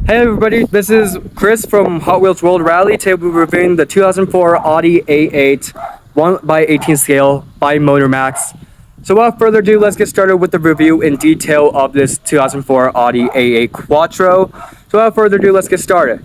Hey everybody, this is Chris from Hot Wheels World Rally. Today we'll be reviewing the 2004 Audi A8 1/18 scale by Motormax. So without further ado, let's get started with the review in detail of this 2004 Audi A8 Quattro. So without further ado, let's get started.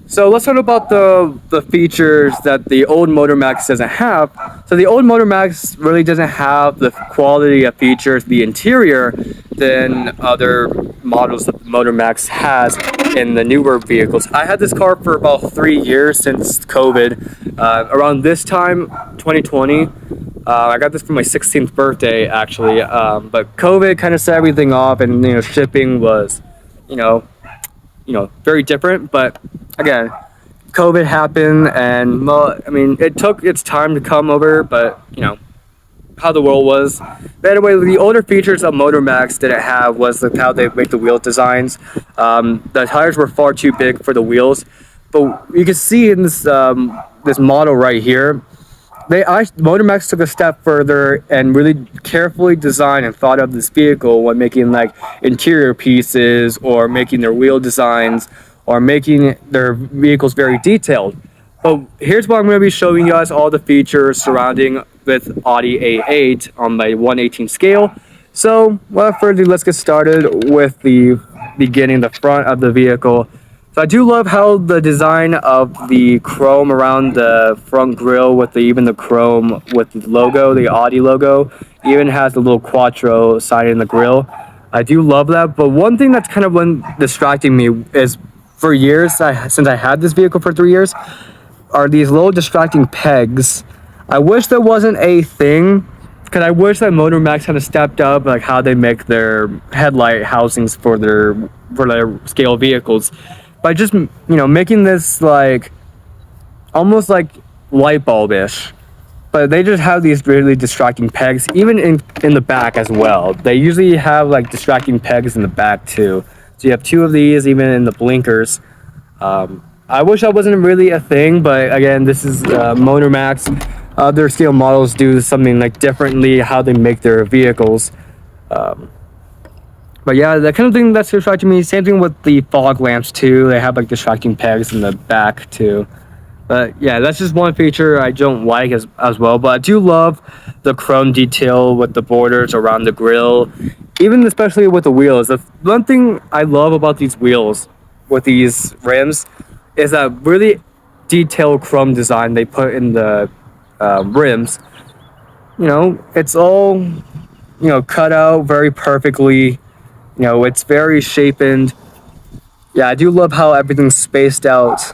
So let's talk about the features that the old Motormax doesn't have. So the old Motormax really doesn't have the quality of features, the interior, than other models that the Motormax has in the newer vehicles. I had this car for about 3 years since COVID. Around this time, 2020, I got this for my 16th birthday actually. But COVID kind of set everything off, and shipping was, you know, very different. But again, COVID happened, and well, I mean, it took its time to come over, but how the world was. But anyway, the older features of Motormax didn't have was how they make the wheel designs. The tires were far too big for the wheels, but you can see in this this model right here, Motormax took a step further and really carefully designed and thought of this vehicle when making like interior pieces or making their wheel designs or making their vehicles very detailed. But here's what I'm going to be showing you guys all the features surrounding with Audi A8 on my 1/18 scale. So without further ado, let's get started with the beginning, the front of the vehicle. So I do love how the design of the chrome around the front grille with even the chrome with the logo, the Audi logo, even has the little Quattro sign in the grille. I do love that, but one thing that's kind of been distracting me is for years, since I had this vehicle for 3 years, are these little distracting pegs. I wish there wasn't a thing, because I wish that Motormax had stepped up like how they make their headlight housings for their scale vehicles, by just making this like almost like light bulb-ish. But they just have these really distracting pegs, even in the back as well. They usually have like distracting pegs in the back too. So you have two of these even in the blinkers. I wish that wasn't really a thing, but again, this is Motormax. Other scale models do something like differently how they make their vehicles. But yeah, that kind of thing that's distracting me. Same thing with the fog lamps too. They have like distracting pegs in the back too. But yeah, that's just one feature I don't like as well. But I do love the chrome detail with the borders around the grille, even especially with the wheels. The one thing I love about these wheels with these rims is that really detailed chrome design they put in the rims. It's all cut out very perfectly. It's very shapened. Yeah, I do love how everything's spaced out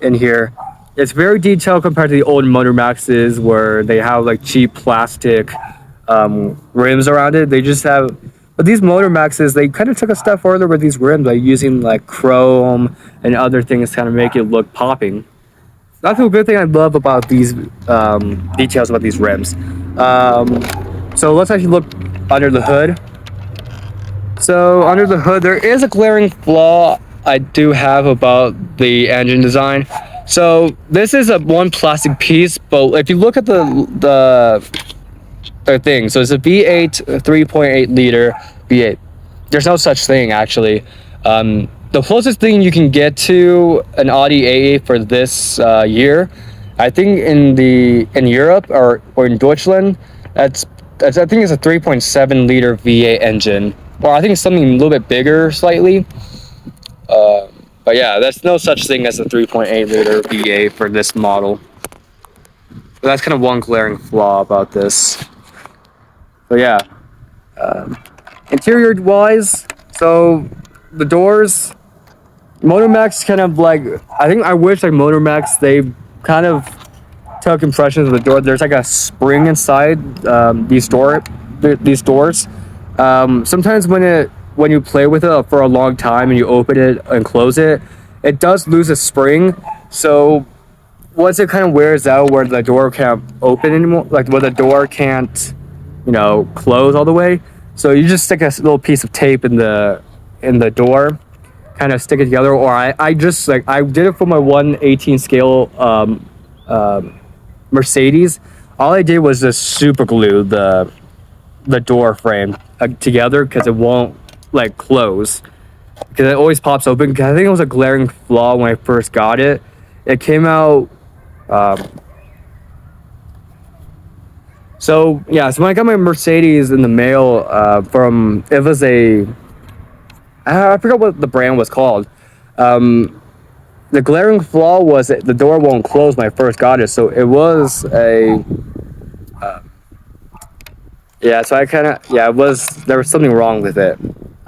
in here. It's very detailed compared to the old Motormaxes where they have like cheap plastic rims around it. They just have, but these Motormaxes, they kind of took a step further with these rims, like using like chrome and other things to kind of make it look popping. That's a good thing I love about these details about these rims. So let's actually look under the hood. So under the hood, there is a glaring flaw I do have about the engine design. So this is one plastic piece, but if you look at the thing, so it's a V8 3.8 liter V8. There's no such thing actually. The closest thing you can get to an Audi A8 for this year, I think in Europe or in Deutschland, I think it's a 3.7 liter V8 engine. Or I think it's something a little bit bigger slightly. But yeah, there's no such thing as a 3.8 liter V8 for this model. But that's kind of one glaring flaw about this. So yeah, interior wise, so the doors, Motormax kind of like, I wish like Motormax, they kind of took impressions of the door. There's like a spring inside these doors. Sometimes when you play with it for a long time and you open it and close it, it does lose a spring. So once it kind of wears out where the door can't open anymore, like where the door can't, close all the way. So you just stick a little piece of tape in the door, kind of stick it together. Or I just like, I did it for my 1/18 scale Mercedes. All I did was just super glue the door frame together because it won't like close. because it always pops open. Because I think it was a glaring flaw when I first got it. It came out. So yeah, so when I got my Mercedes in the mail from, it was a, I forgot what the brand was called. The glaring flaw was that the door won't close when I first got it. So it was a, yeah, so I kind of, yeah, it was, there was something wrong with it.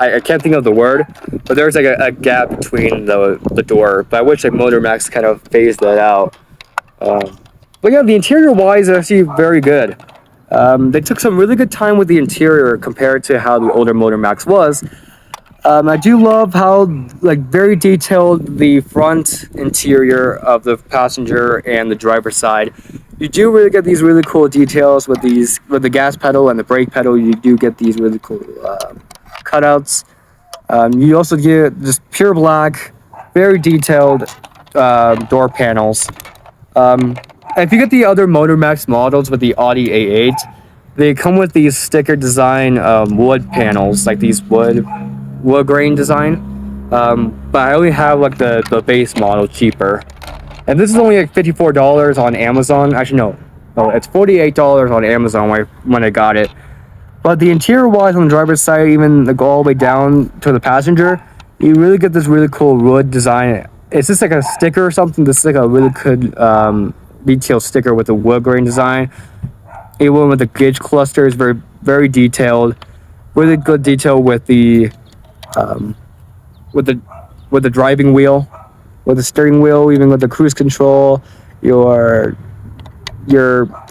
I can't think of the word, but there's like a gap between the door. But I wish like Motormax kind of phased that out. But yeah, the interior wise is actually very good. They took some really good time with the interior compared to how the older Motormax was. I do love how like very detailed the front interior of the passenger and the driver's side. You do really get these really cool details with the gas pedal and the brake pedal. You do get these really cool cutouts. You also get just pure black, very detailed door panels. If you get the other Motormax models with the Audi A8, they come with these sticker design wood panels, like these wood grain design. But I only have like the base model cheaper. And this is only like $54 on Amazon. Actually, no, it's $48 on Amazon when I got it. But the interior wise on the driver's side, even like all the way down to the passenger, you really get this really cool wood design. It's just like a sticker or something. This is like a really good detailed sticker with a wood grain design. Even with the gauge cluster is very, very detailed. Really good detail with the driving wheel, with the steering wheel, even with the cruise control, your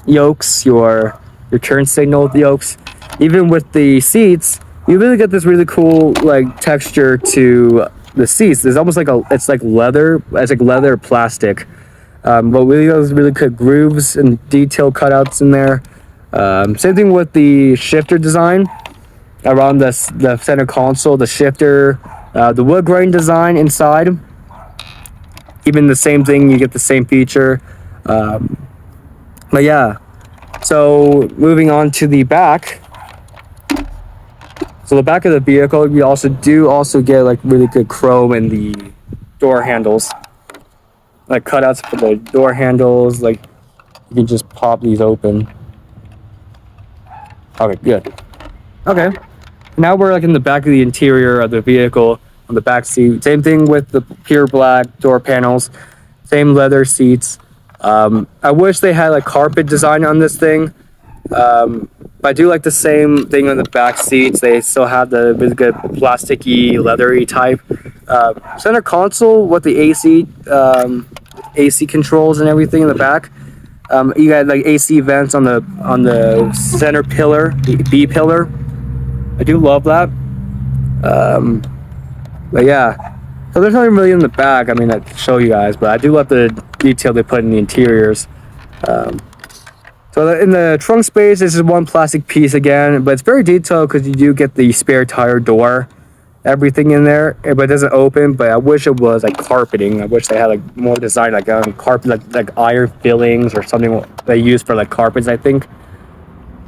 yokes, your turn signal yokes, even with the seats. You really get this really cool like texture to the seats. It's almost like it's like leather. It's like leather plastic. But really those really good grooves and detailed cutouts in there. Same thing with the shifter design around the center console, the shifter, the wood grain design inside. Even the same thing, you get the same feature. But yeah, so moving on to the back. So the back of the vehicle, you also get like really good chrome in the door handles. Like cutouts for the door handles, like you can just pop these open. Okay, good. Okay, now we're like in the back of the interior of the vehicle, on the back seat. Same thing with the pure black door panels, same leather seats. I wish they had like carpet design on this thing. But I do like the same thing on the back seats. They still have the really good plasticky, leathery type. Center console with the AC controls and everything in the back. You got like AC vents on the center pillar, the B pillar. I do love that. But yeah, so there's nothing really in the back. I mean, I can show you guys, but I do love the detail they put in the interiors. So in the trunk space, this is one plastic piece again, but it's very detailed because you do get the spare tire door, everything in there, but it doesn't open. But I wish it was like carpeting. I wish they had like more design, like carpet, like iron fillings or something they use for like carpets, I think.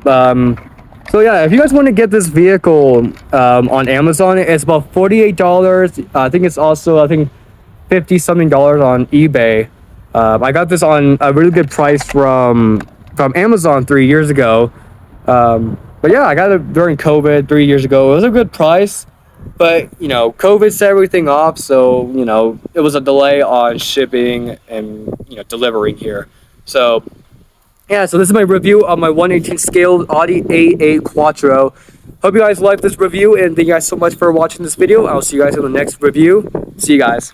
So yeah, if you guys want to get this vehicle on Amazon, it's about $48. I think it's also, I think, $50 something on eBay. I got this on a really good price from Amazon 3 years ago. But yeah, I got it during COVID 3 years ago. It was a good price, but you know, COVID set everything off, so you know, it was a delay on shipping and delivering here. So yeah, so this is my review of my 1/18 scale Audi A8 Quattro. Hope you guys liked this review, and thank you guys so much for watching this video. I'll see you guys in the next review. See you guys.